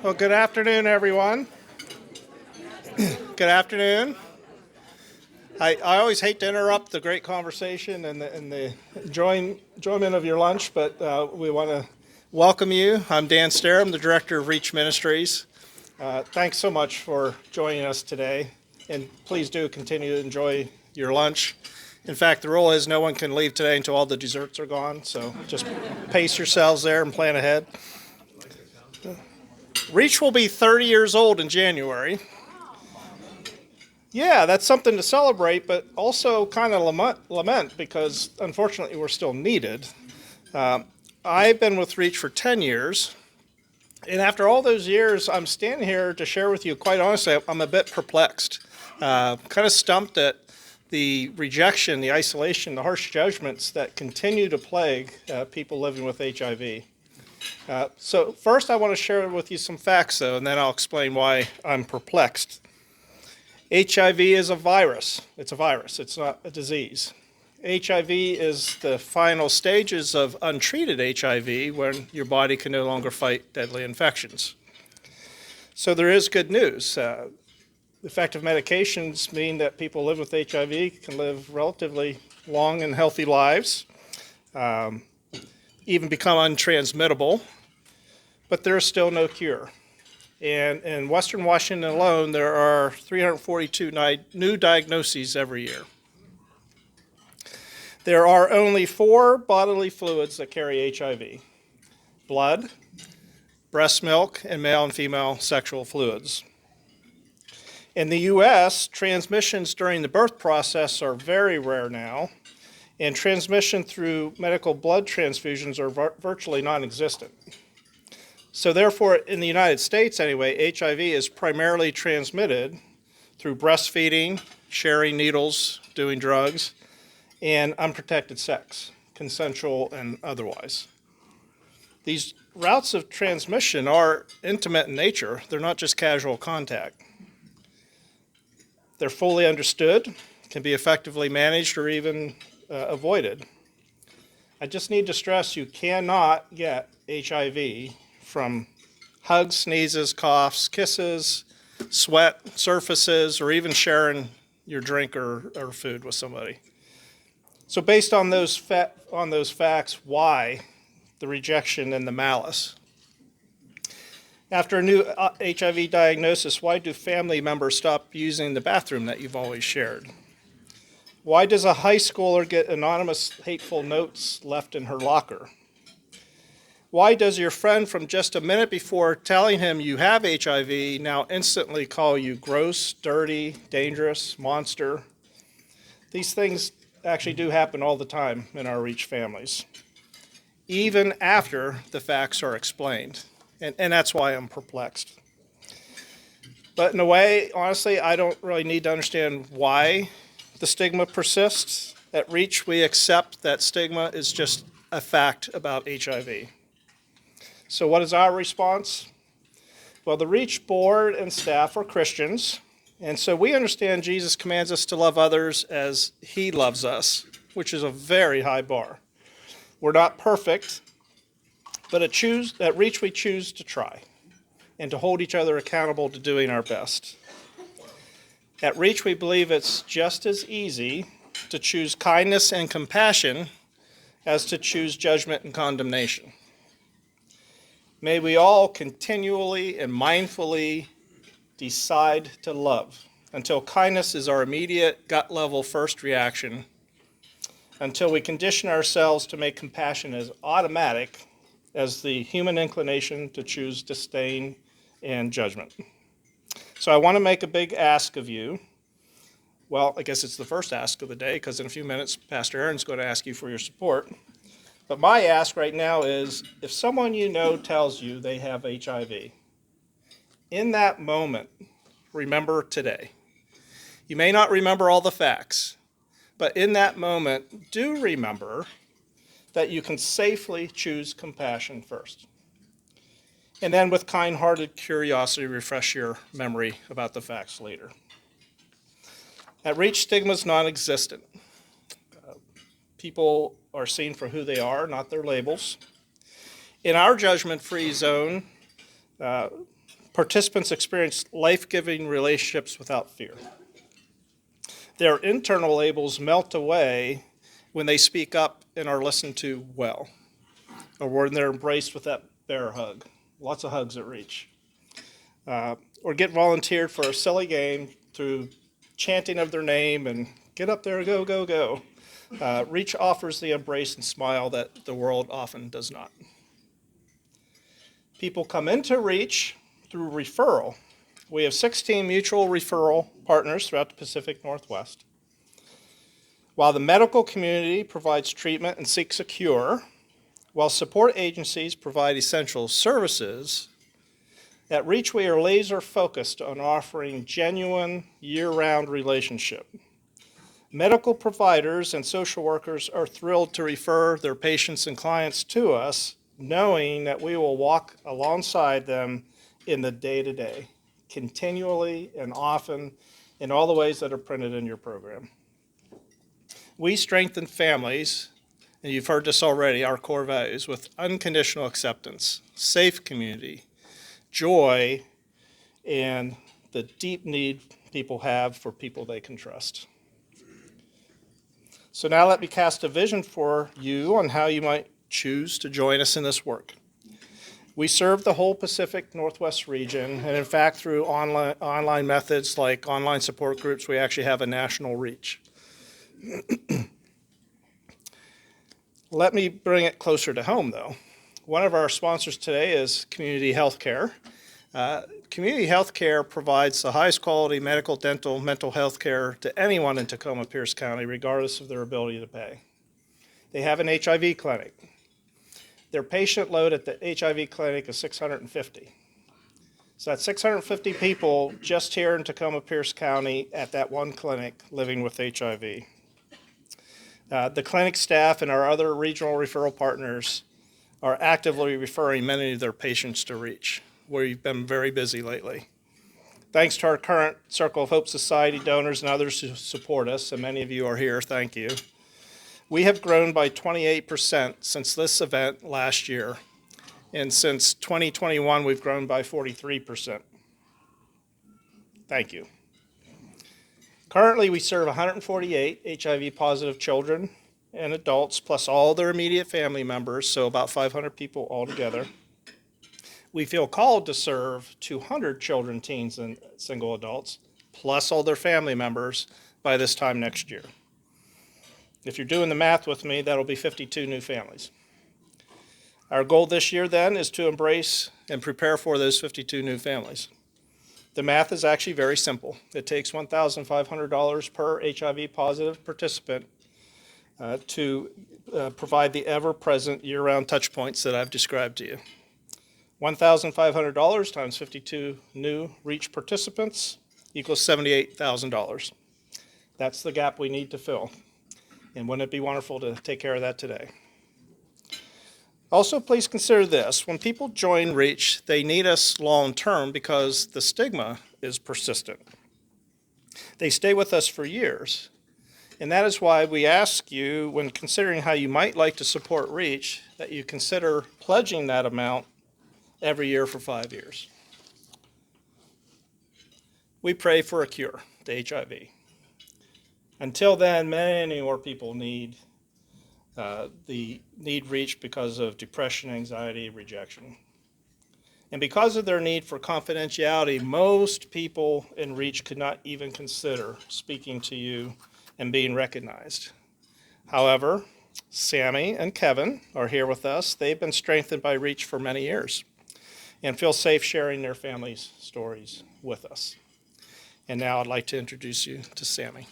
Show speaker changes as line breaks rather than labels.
Well, good afternoon, everyone. Good afternoon. I always hate to interrupt the great conversation and the enjoyment of your lunch, but we want to welcome you. I'm Dan Stoehr. I'm the director of Reach Ministries. Thanks so much for joining us today, and please do continue to enjoy your lunch. In fact, the rule is no one can leave today until all the desserts are gone, so just pace yourselves there and plan ahead. Reach will be 30 years old in January. Yeah, that's something to celebrate, but also kind of lament because unfortunately we're still needed. I've been with Reach for 10 years, and after all those years, I'm standing here to share with you, quite honestly, I'm a bit perplexed, kind of stumped at the rejection, the isolation, the harsh judgments that continue to plague people living with HIV. So first I want to share with you some facts, though, and then I'll explain why I'm perplexed. HIV is a virus. It's a virus. It's not a disease. HIV is the final stages of untreated HIV when your body can no longer fight deadly infections. So there is good news. Effective medications mean that people live with HIV can live relatively long and healthy lives, even become untransmittable, but there is still no cure. And in Western Washington alone, there are 342 new diagnoses every year. There are only 4 bodily fluids that carry HIV: blood, breast milk, and male and female sexual fluids. In the U.S., transmissions during the birth process are very rare now, and transmission through medical blood transfusions are virtually non-existent. So therefore, in the United States anyway, HIV is primarily transmitted through breastfeeding, sharing needles, doing drugs, and unprotected sex, consensual and otherwise. These routes of transmission are intimate in nature. They're not just casual contact. They're fully understood, can be effectively managed or even avoided. I just need to stress you cannot get HIV from hugs, sneezes, coughs, kisses, sweat surfaces, or even sharing your drink or food with somebody. So based on those facts, why the rejection and the malice? After a new HIV diagnosis, why do family members stop using the bathroom that you've always shared? Why does a high schooler get anonymous hateful notes left in her locker? Why does your friend from just a minute before telling him you have HIV now instantly call you gross, dirty, dangerous, monster? These things actually do happen all the time in our Reach families, even after the facts are explained. And that's why I'm perplexed. But in a way, honestly, I don't really need to understand why the stigma persists. At Reach, we accept that stigma is just a fact about HIV. So what is our response? Well, the Reach board and staff are Christians, and so we understand Jesus commands us to love others as he loves us, which is a very high bar. We're not perfect, but at Reach we choose to try and to hold each other accountable to doing our best. At Reach we believe it's just as easy to choose kindness and compassion as to choose judgment and condemnation. May we all continually and mindfully decide to love until kindness is our immediate gut-level first reaction, until we condition ourselves to make compassion as automatic as the human inclination to choose disdain and judgment. So I want to make a big ask of you. Well, I guess it's the first ask of the day because in a few minutes, Pastor Aaron's going to ask you for your support. But my ask right now is, if someone you know tells you they have HIV, in that moment, remember today. You may not remember all the facts, but in that moment, do remember that you can safely choose compassion first. And then with kind-hearted curiosity, refresh your memory about the facts later. At Reach, stigma is non-existent. People are seen for who they are, not their labels. In our judgment-free zone, Participants experience life-giving relationships without fear. Their internal labels melt away when they speak up and are listened to well, or when they're embraced with that bear hug. Lots of hugs at Reach. Or get volunteered for a silly game through chanting of their name and get up there, go, go, go. Reach offers the embrace and smile that the world often does not. People come into Reach through referral. We have 16 mutual referral partners throughout the Pacific Northwest. While the medical community provides treatment and seeks a cure, while support agencies provide essential services, at Reach we are laser focused on offering genuine year-round relationship. Medical providers and social workers are thrilled to refer their patients and clients to us, knowing that we will walk alongside them in the day-to-day, continually and often, in all the ways that are printed in your program. We strengthen families, and you've heard this already, our core values, with unconditional acceptance, safe community, joy, and the deep need people have for people they can trust. So now let me cast a vision for you on how you might choose to join us in this work. We serve the whole Pacific Northwest region, and in fact, through online methods like online support groups, we actually have a national reach. Let me bring it closer to home, though. One of our sponsors today is Community Healthcare. Community Healthcare provides the highest quality medical, dental, mental health care to anyone in Tacoma Pierce County, regardless of their ability to pay. They have an HIV clinic. Their patient load at the HIV clinic is 650. So that's 650 people just here in Tacoma Pierce County at that one clinic living with HIV. The clinic staff and our other regional referral partners are actively referring many of their patients to Reach. We've been very busy lately. Thanks to our current Circle of Hope Society donors and others who support us, and many of you are here, thank you. We have grown by 28% since this event last year, and since 2021, we've grown by 43%. Thank you. Currently, we serve 148 HIV-positive children and adults, plus all their immediate family members, so about 500 people altogether. We feel called to serve 200 children, teens, and single adults, plus all their family members by this time next year. If you're doing the math with me, that'll be 52 new families. Our goal this year, then, is to embrace and prepare for those 52 new families. The math is actually very simple. It takes $1,500 per HIV-positive participant to provide the ever-present year-round touch points that I've described to you. $1,500 times 52 new Reach participants equals $78,000. That's the gap we need to fill. And wouldn't it be wonderful to take care of that today? Also, please consider this. When people join Reach, they need us long-term because the stigma is persistent. They stay with us for years. And that is why we ask you, when considering how you might like to support Reach, that you consider pledging that amount every year for 5 years. We pray for a cure to HIV. Until then, many more people need Reach because of depression, anxiety, rejection. And because of their need for confidentiality, most people in Reach could not even consider speaking to you and being recognized. However, Sammy and Kevin are here with us. They've been strengthened by Reach for many years and feel safe sharing their family's stories with us. And now I'd like to introduce you to Sammy.